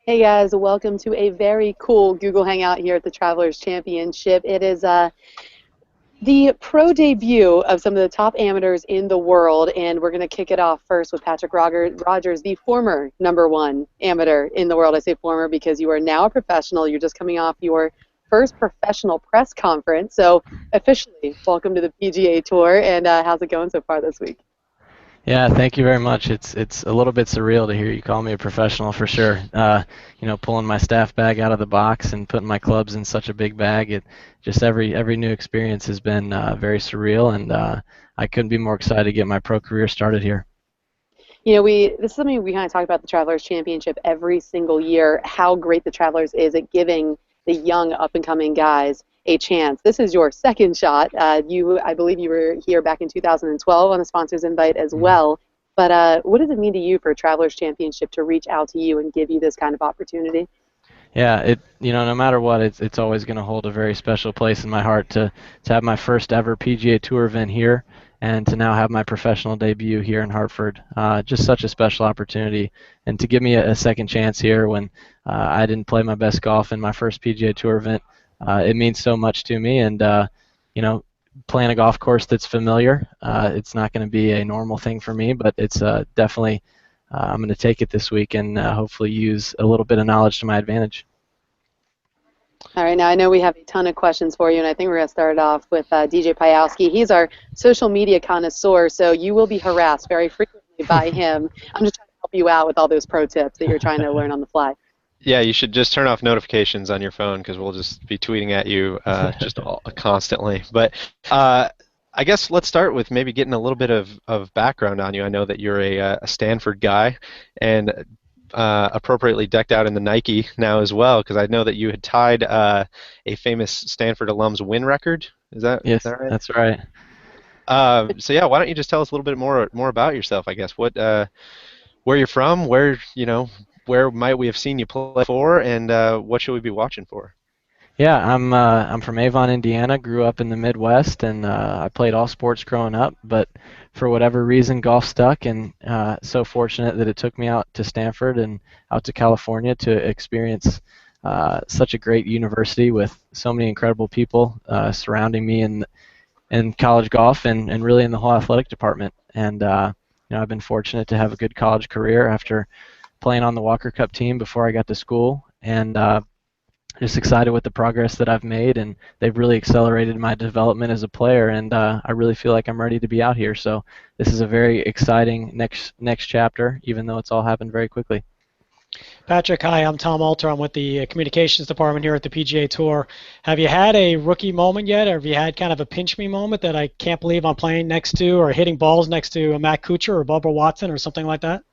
Hey guys, welcome to a very cool Google Hangout here at the Travelers Championship. It is the pro debut of some of the top amateurs in the world, and we're going to kick it off first with Patrick Rodgers, the former #1 amateur in the world. I say former because you are now a professional. You're just coming off your first professional press conference, so officially, welcome to the PGA Tour, and how's it going so far this week? Yeah, thank you very much. It's a little bit surreal to hear you call me a professional for sure. Pulling my staff bag out of the box and putting my clubs in such a big bag. It just every new experience has been very surreal, and I couldn't be more excited to get my pro career started here. You know, this is something we kind of talk about the Travelers Championship every single year, how great the Travelers is at giving the young up-and-coming guys a chance. This is your second shot. I believe you were here back in 2012 on a sponsor's invite as well. But what does it mean to you for a Travelers Championship to reach out to you and give you this kind of opportunity? Yeah, no matter what, it's always going to hold a very special place in my heart to have my first ever PGA Tour event here and to now have my professional debut here in Hartford. Just such a special opportunity, and to give me a second chance here when I didn't play my best golf in my first PGA Tour event, it means so much to me. And playing a golf course that's familiar, it's not going to be a normal thing for me, but it's definitely. I'm going to take it this week and hopefully use a little bit of knowledge to my advantage. All right, now I know we have a ton of questions for you, and I think we're going to start off with DJ Pajowski. He's our social media connoisseur, so you will be harassed very frequently by him. I'm just trying to help you out with all those pro tips that you're trying to learn on the fly. Yeah, you should just turn off notifications on your phone because we'll just be tweeting at you constantly. But I guess let's start with maybe getting a little bit of background on you. I know that you're a Stanford guy and appropriately decked out in the Nike now as well, because I know that you had tied a famous Stanford alum's win record. Is that right? That's right. So yeah, why don't you just tell us a little bit more about yourself? I guess where you're from, where might we have seen you play for, and what should we be watching for? Yeah, I'm from Avon, Indiana. Grew up in the Midwest, and I played all sports growing up. But for whatever reason, golf stuck, and so fortunate that it took me out to Stanford and out to California to experience such a great university with so many incredible people surrounding me in college golf and really in the whole athletic department. And I've been fortunate to have a good college career after playing on the Walker Cup team before I got to school, and just excited with the progress that I've made, and they've really accelerated my development as a player, and I really feel like I'm ready to be out here. So this is a very exciting next chapter, even though it's all happened very quickly. Patrick, hi, I'm Tom Alter. I'm with the communications department here at the PGA Tour. Have you had a rookie moment yet, or have you had kind of a pinch me moment that I can't believe I'm playing next to or hitting balls next to a Matt Kuchar or Bubba Watson or something like that?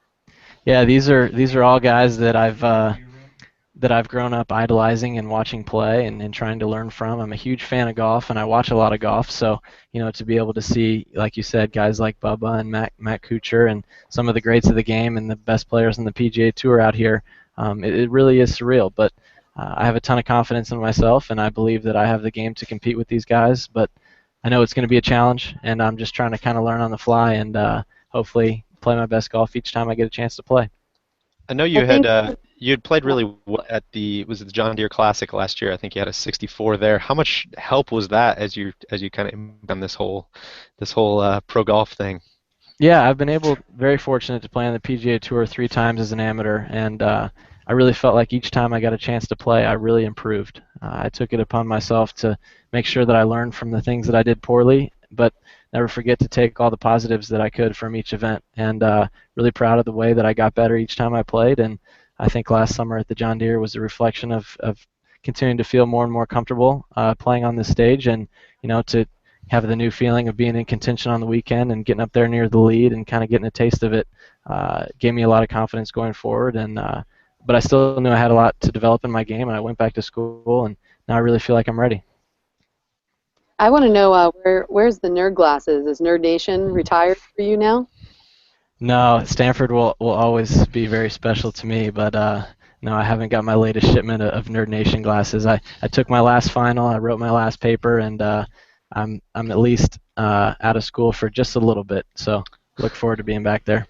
Yeah, these are all guys that I've grown up idolizing and watching play and trying to learn from. I'm a huge fan of golf, and I watch a lot of golf. So, to be able to see, like you said, guys like Bubba and Matt Kuchar and some of the greats of the game and the best players in the PGA Tour out here, it really is surreal. But I have a ton of confidence in myself, and I believe that I have the game to compete with these guys. But I know it's going to be a challenge, and I'm just trying to kind of learn on the fly and hopefully play my best golf each time I get a chance to play. I know you had played really well at the John Deere Classic last year. I think you had a 64 there. How much help was that as you kind of done this whole pro golf thing? Yeah, I've been very fortunate to play on the PGA Tour 3 times as an amateur, and I really felt like each time I got a chance to play, I really improved. I took it upon myself to make sure that I learned from the things that I did poorly, but never forget to take all the positives that I could from each event. And really proud of the way that I got better each time I played. And I think last summer at the John Deere was a reflection of continuing to feel more and more comfortable playing on this stage, and to have the new feeling of being in contention on the weekend and getting up there near the lead and kind of getting a taste of it gave me a lot of confidence going forward. And but I still knew I had a lot to develop in my game, and I went back to school, and now I really feel like I'm ready. I want to know where's the Nerd glasses? Is Nerd Nation retired for you now? No, Stanford will always be very special to me, but no, I haven't got my latest shipment of Nerd Nation glasses. I took my last final, I wrote my last paper, and I'm at least out of school for just a little bit, so look forward to being back there.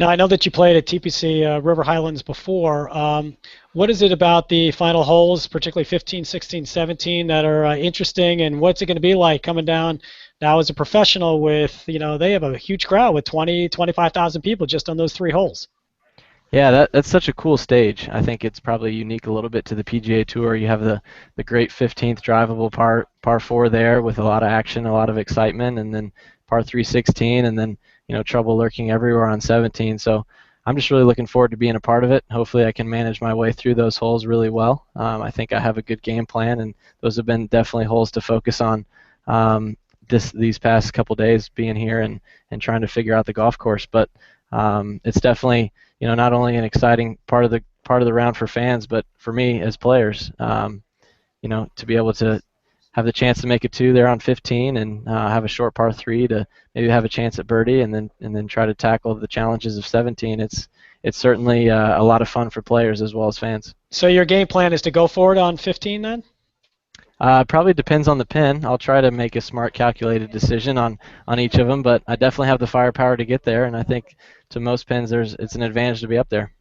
Now, I know that you played at TPC River Highlands before. What is it about the final holes, particularly 15, 16, 17, that are interesting, and what's it going to be like coming down now as a professional with, they have a huge crowd with 20, 25,000 people just on those 3 holes? Yeah, that's such a cool stage. I think it's probably unique a little bit to the PGA Tour. You have the great 15th drivable par 4 there with a lot of action, a lot of excitement, and then par 3 16, and then trouble lurking everywhere on 17. So I'm just really looking forward to being a part of it. Hopefully I can manage my way through those holes really well. I think I have a good game plan, and those have been definitely holes to focus on these past couple days being here and trying to figure out the golf course. But it's definitely not only an exciting part of the round for fans, but for me as players, to be able to have the chance to make a 2 there on 15 and have a short par 3 to maybe have a chance at birdie and then try to tackle the challenges of 17. It's certainly a lot of fun for players as well as fans. So your game plan is to go for it on 15 then? Probably depends on the pin. I'll try to make a smart, calculated decision on each of them, but I definitely have the firepower to get there, and I think to most pins it's an advantage to be up there.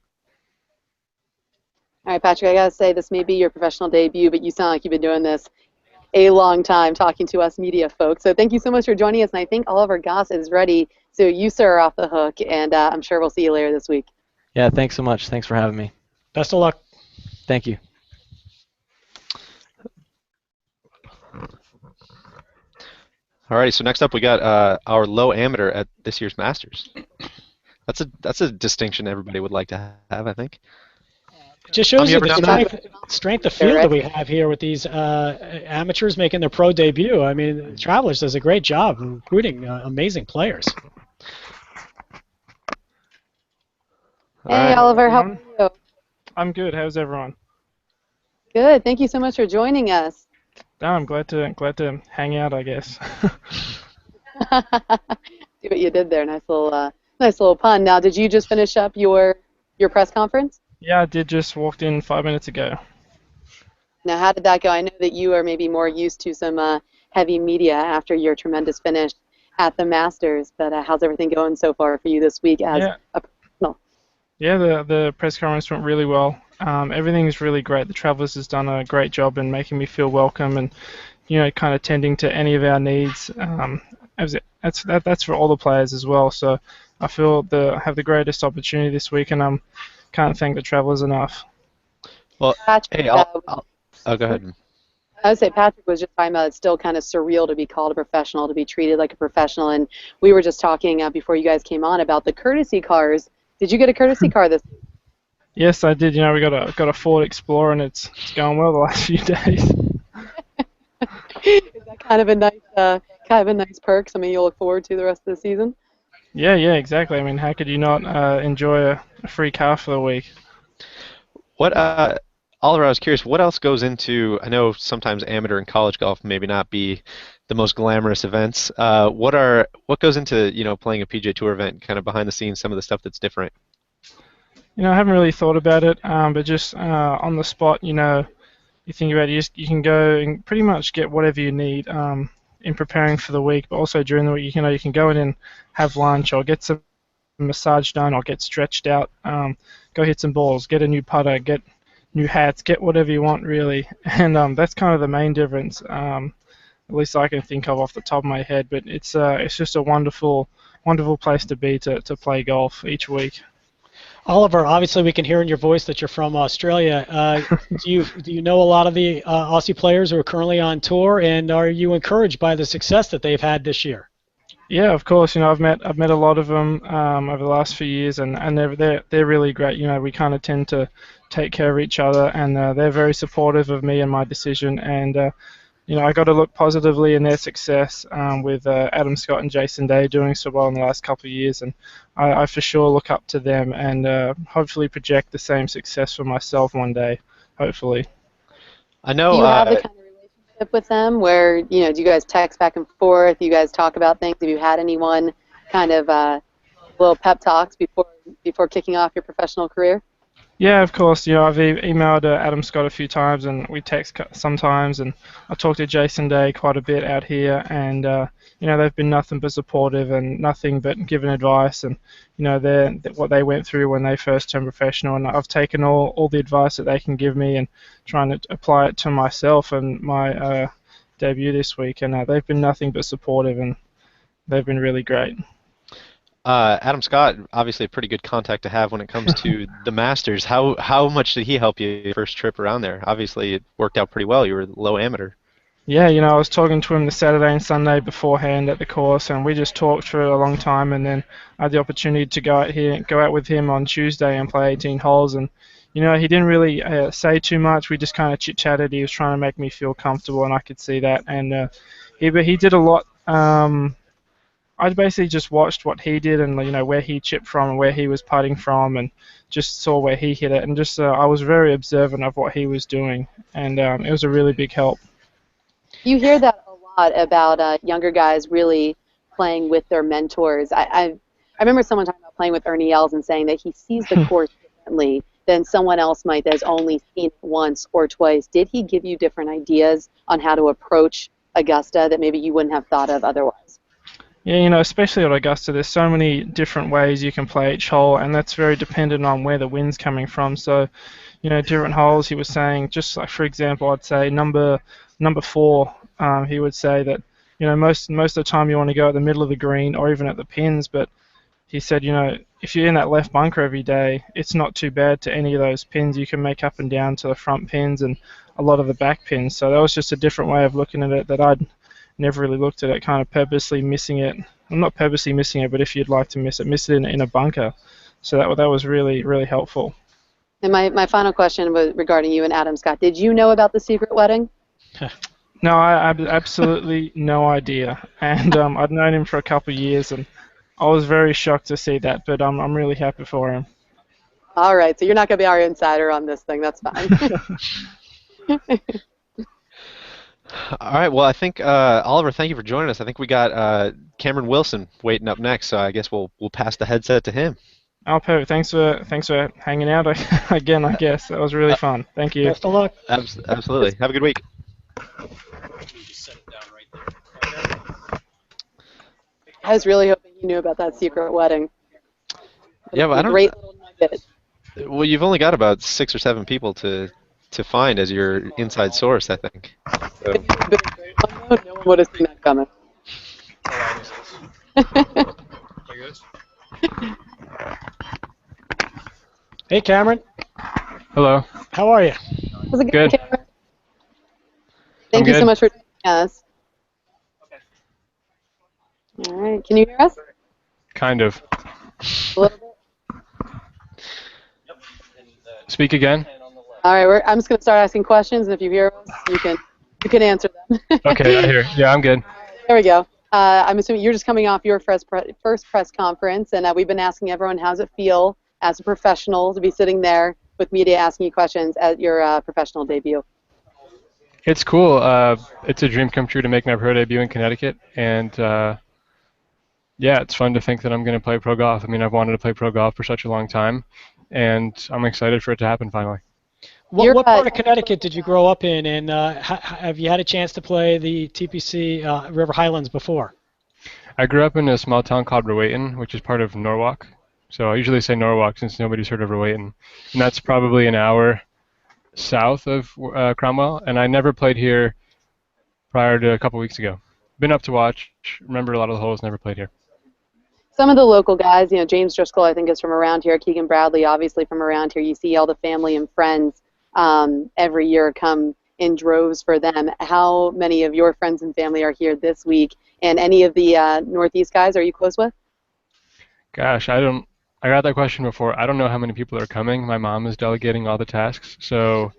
All right, Patrick, I got to say this may be your professional debut, but you sound like you've been doing this a long time talking to us media folks. So thank you so much for joining us, and I think Oliver Goss is ready. So you, sir, are off the hook, and I'm sure we'll see you later this week. Yeah, thanks so much. Thanks for having me. Best of luck. Thank you. All right, so next up we got our low amateur at this year's Masters. That's a distinction everybody would like to have, I think. It just shows you the strength of field that we have here with these amateurs making their pro debut. I mean, Travelers does a great job recruiting amazing players. Hey, Oliver, how are you? I'm good. How's everyone? Good. Thank you so much for joining us. No, I'm glad to hang out, I guess. See what you did there. Nice little pun. Now, did you just finish up your press conference? Yeah, I did. Just walked in 5 minutes ago. Now, how did that go? I know that you are maybe more used to some heavy media after your tremendous finish at the Masters, but how's everything going so far for you this week as a professional? Yeah, the press conference went really well. Everything's really great. The Travelers has done a great job in making me feel welcome and, kind of tending to any of our needs. That's for all the players as well. So I feel I have the greatest opportunity this week, and can't thank the Travelers enough. Well, Patrick, hey, I'll go ahead. I would say Patrick was just talking about it's still kind of surreal to be called a professional, to be treated like a professional, and we were just talking before you guys came on about the courtesy cars. Did you get a courtesy car this week? Yes, I did. We got a Ford Explorer, and it's going well the last few days. Is that kind of a nice perk? Something you'll look forward to the rest of the season? Yeah, exactly. I mean, how could you not enjoy a free car for the week? What, Oliver, I was curious, what else goes into, I know sometimes amateur and college golf maybe not be the most glamorous events. What goes into, playing a PGA Tour event, kind of behind the scenes, some of the stuff that's different? I haven't really thought about it, but just on the spot, you think about it, you can go and pretty much get whatever you need in preparing for the week, but also during the week, you can go in and have lunch or get some massage done or get stretched out, go hit some balls, get a new putter, get new hats, get whatever you want really, and that's kind of the main difference, at least I can think of off the top of my head, but it's just a wonderful place to be to play golf each week. Oliver, obviously we can hear in your voice that you're from Australia. Do you know a lot of the Aussie players who are currently on tour, and are you encouraged by the success that they've had this year? Yeah, of course. I've met a lot of them over the last few years, and they're really great. We kind of tend to take care of each other, and they're very supportive of me and my decision. And I got to look positively in their success with Adam Scott and Jason Day doing so well in the last couple of years, and I for sure look up to them and hopefully project the same success for myself one day. Hopefully. I know. Do you have the kind of relationship with them where do you guys text back and forth? Do you guys talk about things? Have you had anyone kind of little pep talks before kicking off your professional career? Yeah, of course. I've emailed Adam Scott a few times, and we text sometimes, and I talked to Jason Day quite a bit out here, and they've been nothing but supportive and nothing but giving advice, and they're what they went through when they first turned professional, and I've taken all the advice that they can give me and trying to apply it to myself and my debut this week, and they've been nothing but supportive, and they've been really great. Adam Scott, obviously a pretty good contact to have when it comes to the Masters. How much did he help you your first trip around there? Obviously, it worked out pretty well. You were low amateur. Yeah, I was talking to him the Saturday and Sunday beforehand at the course, and we just talked for a long time, and then I had the opportunity to go out with him on Tuesday and play 18 holes, and he didn't really say too much. We just kind of chit-chatted. He was trying to make me feel comfortable, and I could see that, and he did a lot. I basically just watched what he did and where he chipped from and where he was putting from, and just saw where he hit it, and just I was very observant of what he was doing, and it was a really big help. You hear that a lot about younger guys really playing with their mentors. I remember someone talking about playing with Ernie Els and saying that he sees the course differently than someone else might that's only seen it once or twice. Did he give you different ideas on how to approach Augusta that maybe you wouldn't have thought of otherwise? Yeah, especially at Augusta, there's so many different ways you can play each hole, and that's very dependent on where the wind's coming from. So, different holes, he was saying, just like, for example, I'd say number 4, he would say that, most of the time you want to go at the middle of the green or even at the pins, but he said, if you're in that left bunker every day, it's not too bad to any of those pins. You can make up and down to the front pins and a lot of the back pins. So that was just a different way of looking at it that I'd never really looked at it, kind of purposely missing it. Well, not purposely missing it, but if you'd like to miss it in a bunker. So that was really, really helpful. And my final question was regarding you and Adam Scott. Did you know about the secret wedding? No, I had absolutely no idea. And I'd known him for a couple of years, and I was very shocked to see that, but I'm really happy for him. All right, so you're not going to be our insider on this thing. That's fine. All right, well, I think, Oliver, thank you for joining us. I think we got Cameron Wilson waiting up next, so I guess we'll pass the headset to him. Oh, perfect. Thanks for hanging out again, I guess. That was really fun. Thank you. Best of luck. Absolutely. Have a good week. I was really hoping you knew about that secret wedding. Yeah, but I don't. Great little nugget. Well, you've only got about 6 or 7 people to find as your inside source, I think. So. No one would have seen that coming. Hey, Cameron. Hello. How are you? Was it Good. Cameron? Thank you so much for joining us. All right. Can you hear us? Kind of. A little bit. Speak again. All right. I'm just going to start asking questions, and if you hear us, you can answer them. Okay, I hear. Yeah, I'm good. There we go. I'm assuming you're just coming off your first press conference, and we've been asking everyone, how does it feel as a professional to be sitting there with media asking you questions at your professional debut? It's cool. It's a dream come true to make my pro debut in Connecticut, and yeah, it's fun to think that I'm going to play pro golf. I mean, I've wanted to play pro golf for such a long time, and I'm excited for it to happen finally. What part of Connecticut did you grow up in, and have you had a chance to play the TPC River Highlands before? I grew up in a small town called Rowayton, which is part of Norwalk. So I usually say Norwalk since nobody's heard of Rowayton. And that's probably an hour south of Cromwell, and I never played here prior to a couple weeks ago. Been up to watch, remember a lot of the holes, never played here. Some of the local guys, James Driscoll, I think, is from around here. Keegan Bradley, obviously from around here. You see all the family and friends every year come in droves for them. How many of your friends and family are here this week? And any of the Northeast guys are you close with? Gosh, I got that question before. I don't know how many people are coming. My mom is delegating all the tasks, so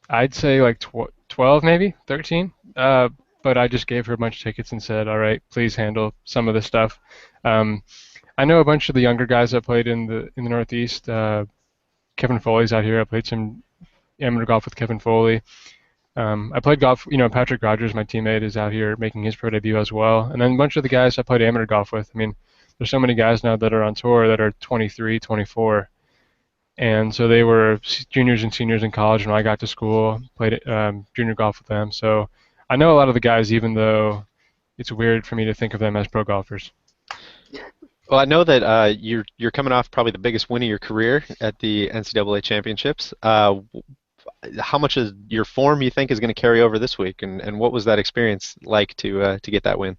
I'd say like 12 maybe, 13. But I just gave her a bunch of tickets and said, all right, please handle some of this stuff. I know a bunch of the younger guys that played in the Northeast. Kevin Foley's out here. I played some amateur golf with Kevin Foley. I played golf, Patrick Rodgers, my teammate, is out here making his pro debut as well. And then a bunch of the guys I played amateur golf with. I mean, there's so many guys now that are on tour that are 23, 24. and so they were juniors and seniors in college when I got to school. Played junior golf with them, so I know a lot of the guys, even though it's weird for me to think of them as pro golfers. Well, I know that you're coming off probably the biggest win of your career at the NCAA championships. How much of your form you think is going to carry over this week, and what was that experience like to get that win?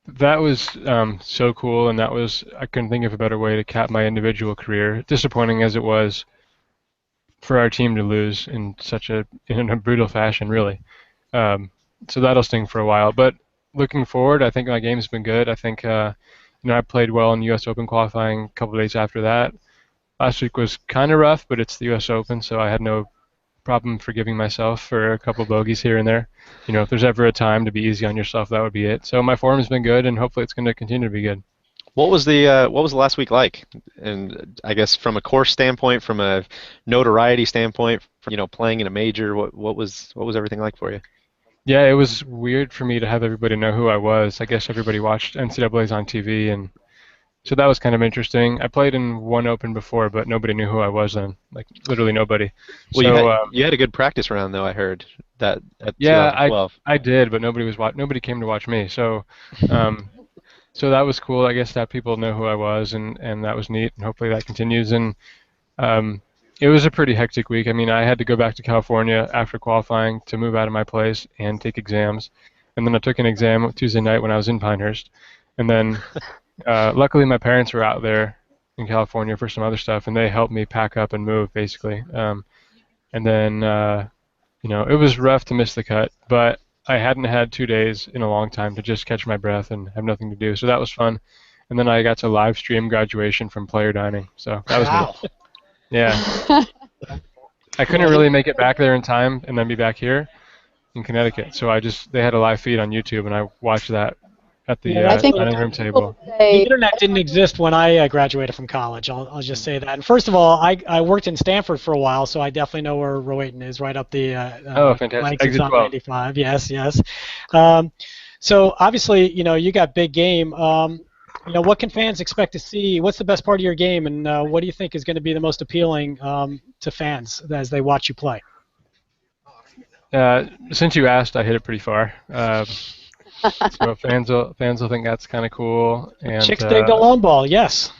That was so cool, and I couldn't think of a better way to cap my individual career. Disappointing as it was for our team to lose in a brutal fashion, really. So that'll sting for a while. But looking forward, I think my game's been good. I think I played well in U.S. Open qualifying a couple of days after that. Last week was kind of rough, but it's the U.S. Open, so I had no problem forgiving myself for a couple bogeys here and there. If there's ever a time to be easy on yourself, that would be it. So my form has been good, and hopefully it's going to continue to be good. What was the last week like? And I guess from a course standpoint, from a notoriety standpoint, playing in a major, what was everything like for you? Yeah, it was weird for me to have everybody know who I was. I guess everybody watched NCAAs on TV, and so that was kind of interesting. I played in one Open before, but nobody knew who I was then. Like literally nobody. Well, so, you had a good practice round though. I heard that at yeah, 2012. I did, but nobody came to watch me. So, so that was cool. I guess that people know who I was, and that was neat. And hopefully that continues. And it was a pretty hectic week. I mean, I had to go back to California after qualifying to move out of my place and take exams. And then I took an exam Tuesday night when I was in Pinehurst. And then luckily my parents were out there in California for some other stuff, and they helped me pack up and move, basically. And then, it was rough to miss the cut, but I hadn't had 2 days in a long time to just catch my breath and have nothing to do. So that was fun. And then I got to live stream graduation from player dining. So that was neat. Yeah. I couldn't really make it back there in time and then be back here in Connecticut. So they had a live feed on YouTube, and I watched that at the dining room table. The internet didn't exist when I graduated from college. I'll just say that. And first of all, I worked in Stanford for a while, so I definitely know where Wyatt is, right up the fantastic. Exit 12. 95. Yes. So obviously, you got big game. What can fans expect to see? What's the best part of your game, and what do you think is going to be the most appealing to fans as they watch you play? Since you asked, I hit it pretty far. So fans will think that's kind of cool. And chicks dig the long ball, yes.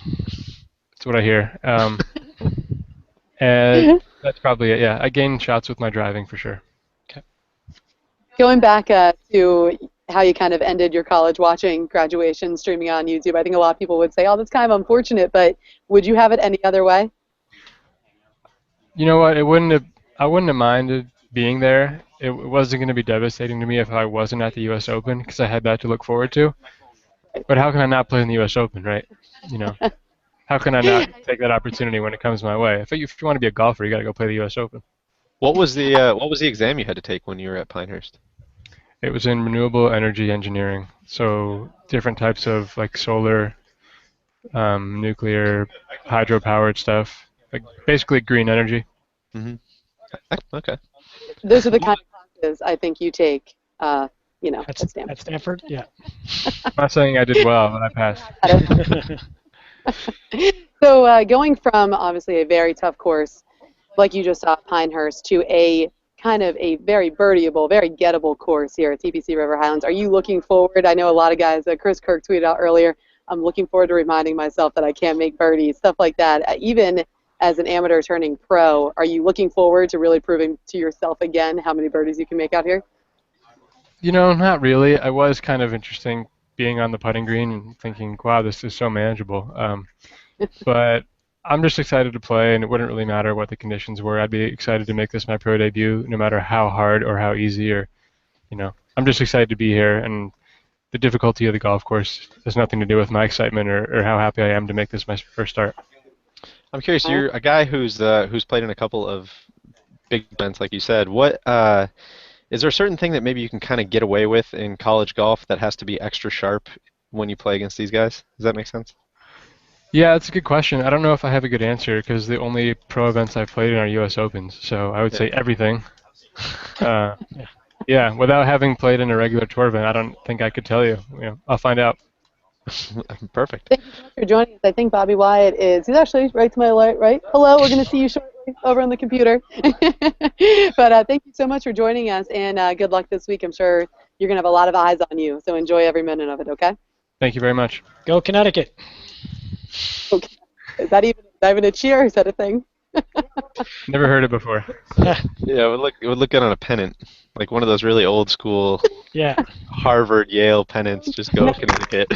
That's what I hear. And that's probably it. Yeah, I gain shots with my driving for sure. Okay. Going back to how you kind of ended your college watching graduation streaming on YouTube, I think a lot of people would say, "Oh, that's kind of unfortunate," but would you have it any other way? You know what? I wouldn't have minded being there. It wasn't going to be devastating to me if I wasn't at the U.S. Open, because I had that to look forward to. But how can I not play in the U.S. Open, right? How can I not take that opportunity when it comes my way? If you want to be a golfer, you got to go play the U.S. Open. What was the exam you had to take when you were at Pinehurst? It was in renewable energy engineering, so different types of like solar, nuclear, hydro-powered stuff, like basically green energy. Mm-hmm. Okay. Those are the kind of classes I think you take, at Stanford. At Stanford, yeah. I'm not saying I did well, but I passed. So going from obviously a very tough course, like you just saw at Pinehurst, to a kind of a very birdieable, very gettable course here at TPC River Highlands, are you looking forward? I know a lot of guys, Chris Kirk tweeted out earlier, I'm looking forward to reminding myself that I can't make birdies, stuff like that. Even as an amateur turning pro, are you looking forward to really proving to yourself again how many birdies you can make out here? Not really. I was kind of interesting being on the putting green and thinking, wow, this is so manageable. But I'm just excited to play, and it wouldn't really matter what the conditions were. I'd be excited to make this my pro debut, no matter how hard or how easy, or, I'm just excited to be here, and the difficulty of the golf course has nothing to do with my excitement or how happy I am to make this my first start. I'm curious. You're a guy who's played in a couple of big events, like you said. What is there a certain thing that maybe you can kind of get away with in college golf that has to be extra sharp when you play against these guys? Does that make sense? Yeah, that's a good question. I don't know if I have a good answer, because the only pro events I've played in are U.S. Opens, so I would say everything. Yeah, without having played in a regular tour event, I don't think I could tell you. I'll find out. Perfect. Thank you so much for joining us. I think Bobby Wyatt he's actually right to my right. Hello, we're going to see you shortly over on the computer. But thank you so much for joining us, and good luck this week. I'm sure you're going to have a lot of eyes on you, so enjoy every minute of it, okay? Thank you very much. Go Connecticut. Okay. Is that even a cheer? Is that a thing? Never heard it before. Yeah, it would look good on a pennant, like one of those really old school Yeah. Harvard, Yale pennants. Just go Connecticut.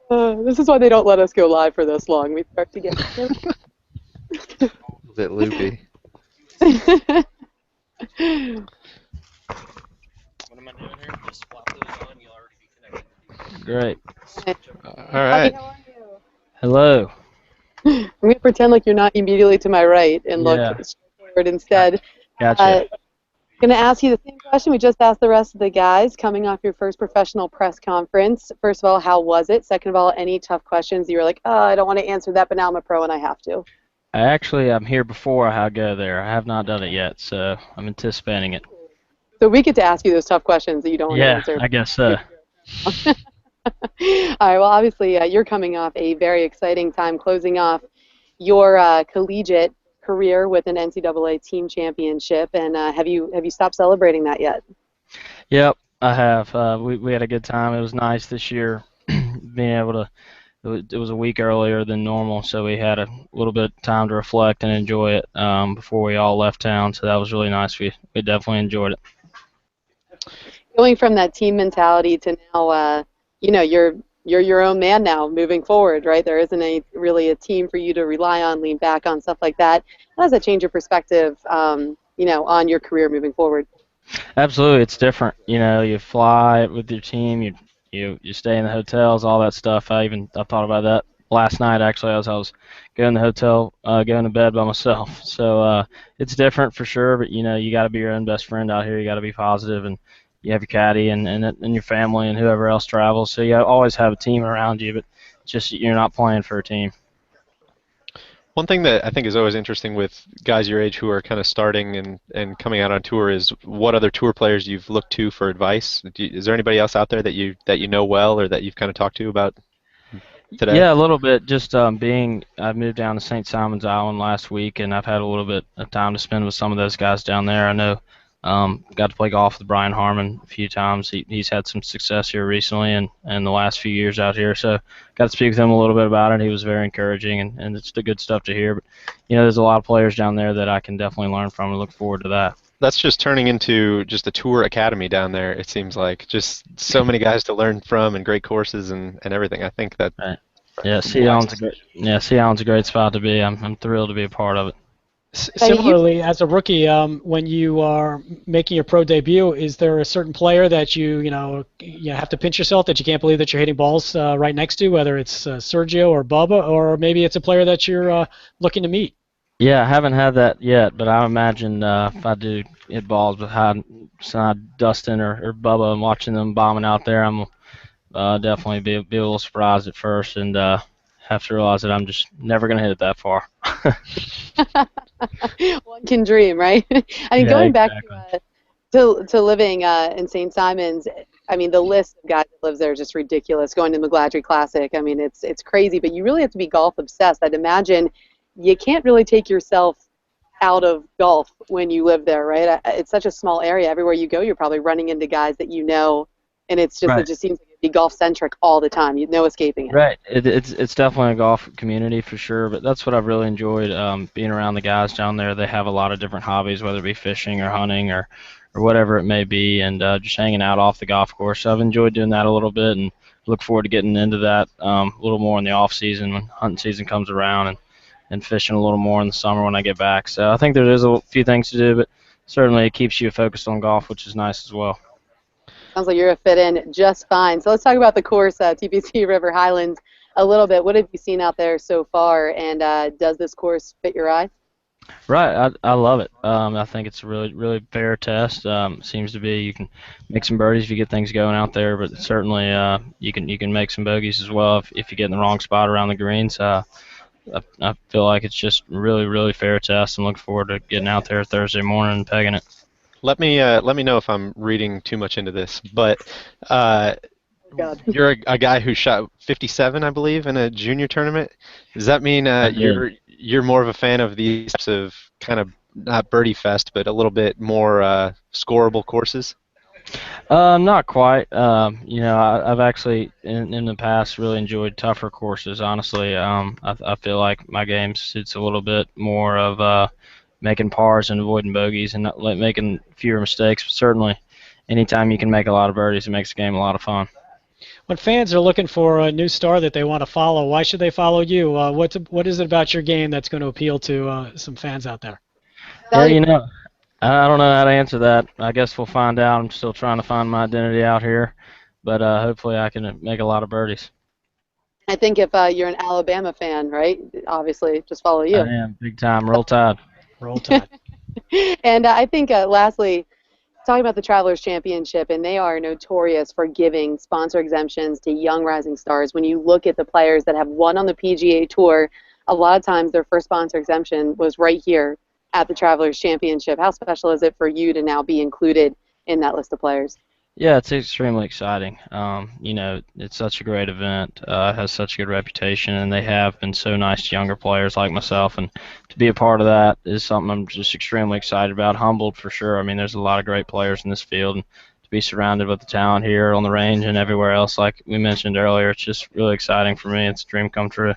This is why they don't let us go live for this long. We start to get A bit loopy. What am I doing here? Just swap those on. You'll already be connected. Great. All right. How are you? Hello. I'm going to pretend like you're not immediately to my right and look forward instead. Gotcha. Going to ask you the same question we just asked the rest of the guys, coming off your first professional press conference. First of all, how was it? Second of all, any tough questions you were like, oh, I don't want to answer that, but now I'm a pro and I have to? I'm here before I go there. I have not done it yet, so I'm anticipating it. So we get to ask you those tough questions that you don't want to answer. Yeah, I guess so. All right, well, obviously, you're coming off a very exciting time closing off your collegiate career with an NCAA team championship, and have you stopped celebrating that yet? Yep, I have. We had a good time. It was nice this year being able to. It was a week earlier than normal, so we had a little bit of time to reflect and enjoy it before we all left town. So that was really nice. We definitely enjoyed it. Going from that team mentality to now, you're your own man now moving forward, right? There isn't really a team for you to rely on, lean back on, stuff like that. How does that change your perspective, on your career moving forward? Absolutely, it's different. You fly with your team, you stay in the hotels, all that stuff. I thought about that last night actually as I was going to the hotel, going to bed by myself. So it's different for sure, but you got to be your own best friend out here. You got to be positive, and you have your caddy and your family and whoever else travels. So you always have a team around you, but just you're not playing for a team. One thing that I think is always interesting with guys your age who are kind of starting and coming out on tour is what other tour players you've looked to for advice. Is there anybody else out there that you know well or that you've kind of talked to about today? Yeah, a little bit. Just I moved down to St. Simon's Island last week, and I've had a little bit of time to spend with some of those guys down there. I know got to play golf with Brian Harmon a few times. He's had some success here recently and the last few years out here. So got to speak with him a little bit about it. He was very encouraging, and it's the good stuff to hear. But, there's a lot of players down there that I can definitely learn from and look forward to that. That's just turning into just a tour academy down there, it seems like. Just so many guys to learn from and great courses and everything. I think that... Right. Yeah, Sea Island's a great spot to be. I'm thrilled to be a part of it. Similarly, as a rookie, when you are making your pro debut, is there a certain player that you have to pinch yourself that you can't believe that you're hitting balls right next to, whether it's Sergio or Bubba, or maybe it's a player that you're looking to meet? Yeah, I haven't had that yet, but I imagine if I do hit balls with Dustin or Bubba and watching them bombing out there, I'm definitely be a little surprised at first and have to realize that I'm just never going to hit it that far. One can dream, right? I mean, going back to living in St. Simon's, I mean, the list of guys that lives there is just ridiculous. Going to McGladrey Classic, I mean, it's crazy, but you really have to be golf obsessed. I'd imagine you can't really take yourself out of golf when you live there, right? It's such a small area. Everywhere you go, you're probably running into guys that you know, and it just seems like it'd be golf-centric all the time. No escaping it. Right. It's definitely a golf community for sure, but that's what I've really enjoyed being around the guys down there. They have a lot of different hobbies, whether it be fishing or hunting or whatever it may be, and just hanging out off the golf course. So I've enjoyed doing that a little bit and look forward to getting into that a little more in the off-season when hunting season comes around and fishing a little more in the summer when I get back. So I think there is a few things to do, but certainly it keeps you focused on golf, which is nice as well. Sounds like you're going to fit in just fine. So let's talk about the course, TPC River Highlands, a little bit. What have you seen out there so far, and does this course fit your eye? Right, I love it. I think it's a really, really fair test. Seems to be you can make some birdies if you get things going out there, but certainly you can make some bogeys as well if you get in the wrong spot around the greens. I feel like it's just really, really fair test, and look forward to getting out there Thursday morning and pegging it. let me know if I'm reading too much into this, but God. you're a guy who shot 57, I believe, in a junior tournament. Does that mean I did. you're more of a fan of these types of kind of not birdie fest, but a little bit more scoreable courses? Not quite. I've actually in the past really enjoyed tougher courses. Honestly, I feel like my game suits a little bit more of making pars and avoiding bogeys and not, like, making fewer mistakes. But certainly, anytime you can make a lot of birdies, it makes the game a lot of fun. When fans are looking for a new star that they want to follow, why should they follow you? What is it about your game that's going to appeal to some fans out there? Yeah, I don't know how to answer that. I guess we'll find out. I'm still trying to find my identity out here, but hopefully I can make a lot of birdies. I think if you're an Alabama fan, right? Obviously, just follow you. I am big time. Roll Tide. Roll Tide. And I think, lastly, talking about the Travelers Championship, and they are notorious for giving sponsor exemptions to young rising stars. When you look at the players that have won on the PGA Tour, a lot of times their first sponsor exemption was right here at the Travelers Championship. How special is it for you to now be included in that list of players? Yeah, it's extremely exciting. It's such a great event, has such a good reputation, and they have been so nice to younger players like myself, and to be a part of that is something I'm just extremely excited about, humbled for sure. I mean, there's a lot of great players in this field, and to be surrounded with the talent here on the range and everywhere else, like we mentioned earlier, it's just really exciting for me. It's a dream come true.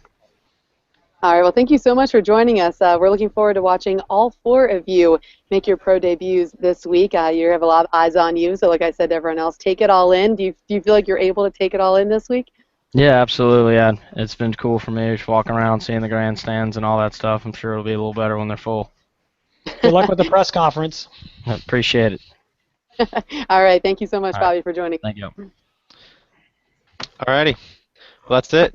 All right, well, thank you so much for joining us. We're looking forward to watching all four of you make your pro debuts this week. You have a lot of eyes on you, so like I said to everyone else, take it all in. Do you feel like you're able to take it all in this week? Yeah, absolutely. Yeah, it's been cool for me just walking around, seeing the grandstands and all that stuff. I'm sure it'll be a little better when they're full. Good luck with the press conference. Appreciate it. All right, thank you so much, All Bobby, right. for joining. Thank you. All righty. Well, that's it.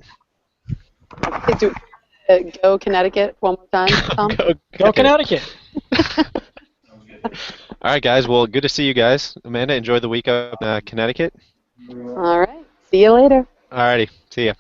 Go Connecticut one more time, Tom. Go Connecticut. All right, guys. Well, good to see you guys. Amanda, enjoy the week up in Connecticut. All right, see you later. All righty. See ya.